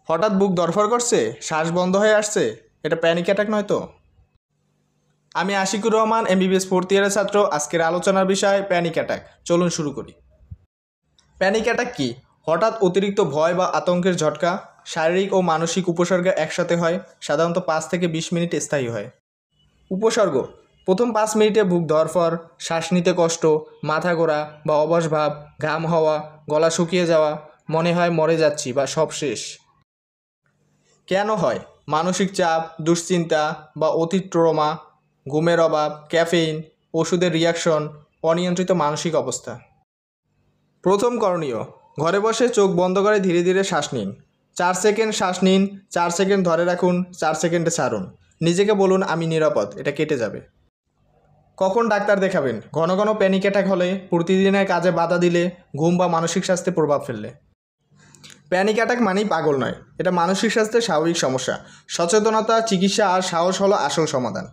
হঠাৎ বুক ধড়ফড় করছে, শ্বাস বন্ধ হয়ে আসছে, এটা প্যানিক অ্যাটাক নয় তো? আমি আশিকুর রহমান, এমবিবিএস ফোর্থ ইয়ারের ছাত্র। আজকের আলোচনার বিষয় প্যানিক অ্যাটাক। চলুন শুরু করি। প্যানিক অ্যাটাক কি? হঠাৎ অতিরিক্ত ভয় বা আতঙ্কের ঝটকা। শারীরিক ও মানসিক উপসর্গ একসাথে হয়, সাধারণত 5 থেকে 20 মিনিট স্থায়ী হয়। উপসর্গ: প্রথম 5 মিনিটে বুক ধড়ফড়, শ্বাস নিতে কষ্ট, মাথা ঘোরা বা অবশ ভাব, ঘাম হওয়া, গলা শুকিয়ে যাওয়া, মনে হয় মরে যাচ্ছি বা সব শেষ। কেন হয়? মানসিক চাপ, দুশ্চিন্তা বা অতীত ট্রমা, ঘুমের অভাব, ক্যাফেইন, ওষুধের রিয়াকশন, অনিয়ন্ত্রিত মানসিক অবস্থা। প্রথম করণীয়: ঘরে বসে চোখ বন্ধ করে ধীরে ধীরে শ্বাস নিন। 4 সেকেন্ড শ্বাস নিন, 4 সেকেন্ড ধরে রাখুন, 4 সেকেন্ডে ছাড়ুন। নিজেকে বলুন, আমি নিরাপদ, এটা কেটে যাবে। কখন ডাক্তার দেখাবেন? ঘন ঘন প্যানিক অ্যাটাক হলে, প্রতিদিনের কাজে বাধা দিলে, ঘুম বা মানসিক স্বাস্থ্যে প্রভাব ফেললে। প্যানিক অ্যাটাক মানেই পাগল নয়, এটা মানসিক স্বাস্থ্যের স্বাভাবিক সমস্যা। সচেতনতা, চিকিৎসা আর সাহস হলো আসল সমাধান।